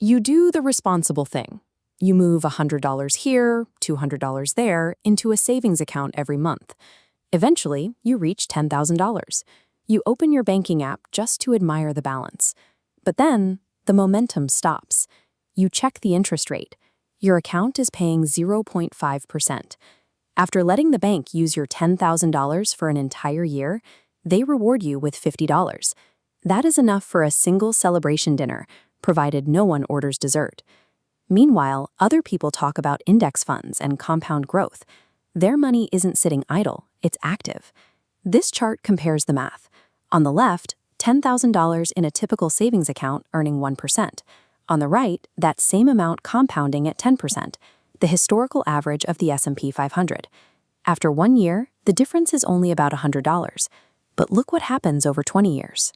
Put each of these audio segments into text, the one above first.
You do the responsible thing. You move $100 here, $200 there into a savings account every month. Eventually, you reach $10,000. You open your banking app just to admire the balance. But then, the momentum stops. You check the interest rate. Your account is paying 0.5%. After letting the bank use your $10,000 for an entire year, they reward you with $50. That is enough for a single celebration dinner, provided no one orders dessert. Meanwhile, other people talk about index funds and compound growth. Their money isn't sitting idle, it's active. This chart compares the math. On the left, $10,000 in a typical savings account earning 1%. On the right, that same amount compounding at 10%, the historical average of the S&P 500. After 1 year, the difference is only about $100. But look what happens over 20 years.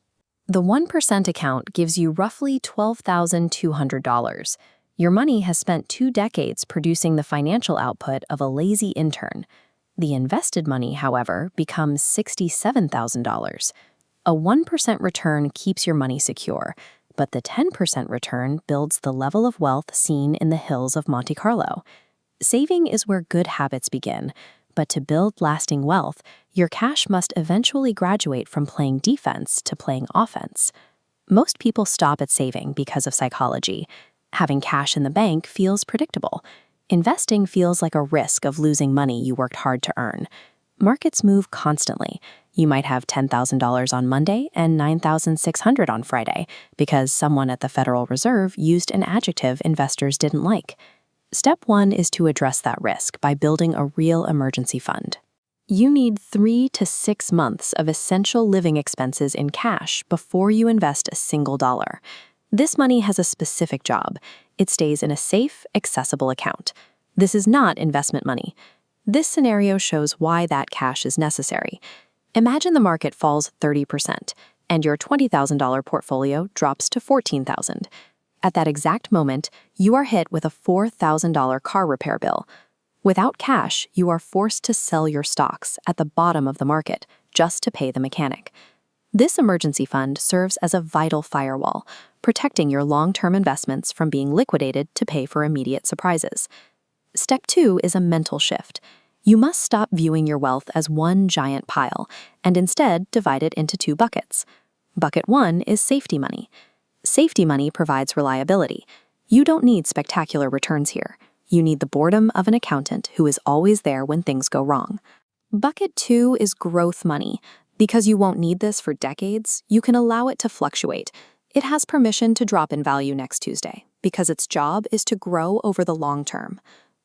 The 1% account gives you roughly $12,200. Your money has spent 2 decades producing the financial output of a lazy intern. The invested money, however, becomes $67,000. A 1% return keeps your money secure, but the 10% return builds the level of wealth seen in the hills of Monte Carlo. Saving is where good habits begin, but to build lasting wealth, your cash must eventually graduate from playing defense to playing offense. Most people stop at saving because of psychology. Having cash in the bank feels predictable. Investing feels like a risk of losing money you worked hard to earn. Markets move constantly. You might have $10,000 on Monday and $9,600 on Friday because someone at the Federal Reserve used an adjective investors didn't like. Step 1 is to address that risk by building a real emergency fund. You need 3 to 6 months of essential living expenses in cash before you invest a single dollar. This money has a specific job. It stays in a safe, accessible account. This is not investment money. This scenario shows why that cash is necessary. Imagine the market falls 30% and your $20,000 portfolio drops to $14,000. At that exact moment, you are hit with a $4,000 car repair bill. Without cash, you are forced to sell your stocks at the bottom of the market just to pay the mechanic. This emergency fund serves as a vital firewall, protecting your long-term investments from being liquidated to pay for immediate surprises. Step 2 is a mental shift. You must stop viewing your wealth as one giant pile and instead divide it into 2 buckets. Bucket 1 is safety money. Safety money provides reliability. You don't need spectacular returns here. You need the boredom of an accountant who is always there when things go wrong. Bucket 2 is growth money. Because you won't need this for decades, you can allow it to fluctuate. It has permission to drop in value next Tuesday because its job is to grow over the long term.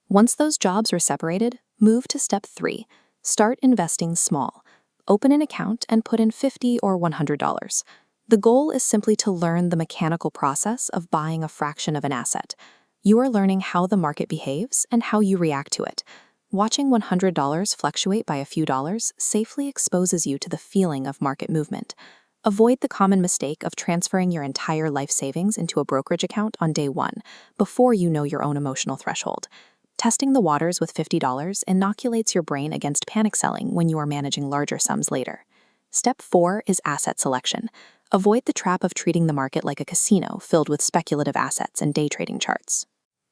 Once those jobs are separated, move to step 3. Start investing small. Open an account and put in $50 or $100. The goal is simply to learn the mechanical process of buying a fraction of an asset. You are learning how the market behaves and how you react to it. Watching $100 fluctuate by a few dollars safely exposes you to the feeling of market movement. Avoid the common mistake of transferring your entire life savings into a brokerage account on day 1, before you know your own emotional threshold. Testing the waters with $50 inoculates your brain against panic selling when you are managing larger sums later. Step 4 is asset selection. Avoid the trap of treating the market like a casino filled with speculative assets and day trading charts.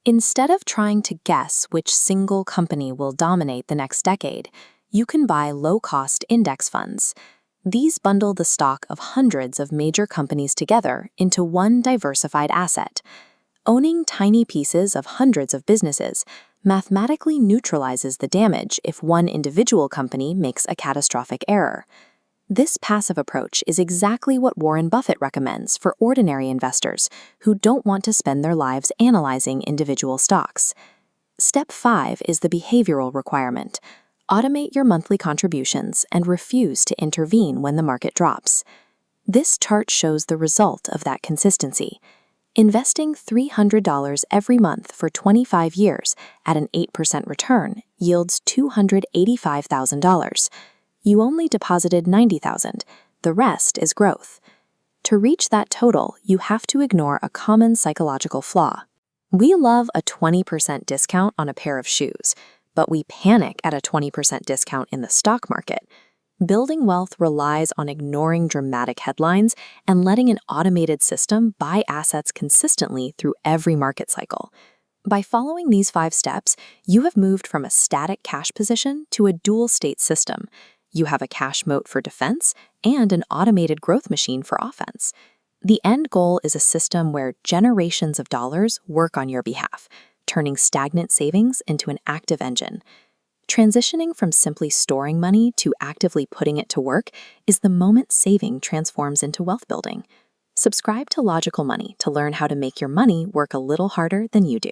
Instead of trying to guess which single company will dominate the next decade, you can buy low-cost index funds. These bundle the stock of hundreds of major companies together into one diversified asset. Owning tiny pieces of hundreds of businesses mathematically neutralizes the damage if one individual company makes a catastrophic error. This passive approach is exactly what Warren Buffett recommends for ordinary investors who don't want to spend their lives analyzing individual stocks. Step 5 is the behavioral requirement. Automate your monthly contributions and refuse to intervene when the market drops. This chart shows the result of that consistency. Investing $300 every month for 25 years at an 8% return yields $285,000. You only deposited $90,000. The rest is growth. To reach that total, you have to ignore a common psychological flaw. We love a 20% discount on a pair of shoes, but we panic at a 20% discount in the stock market. Building wealth relies on ignoring dramatic headlines and letting an automated system buy assets consistently through every market cycle. By following these 5 steps, you have moved from a static cash position to a dual state system. You have a cash moat for defense and an automated growth machine for offense. The end goal is a system where generations of dollars work on your behalf, turning stagnant savings into an active engine. Transitioning from simply storing money to actively putting it to work is the moment saving transforms into wealth building. Subscribe to Logical Money to learn how to make your money work a little harder than you do.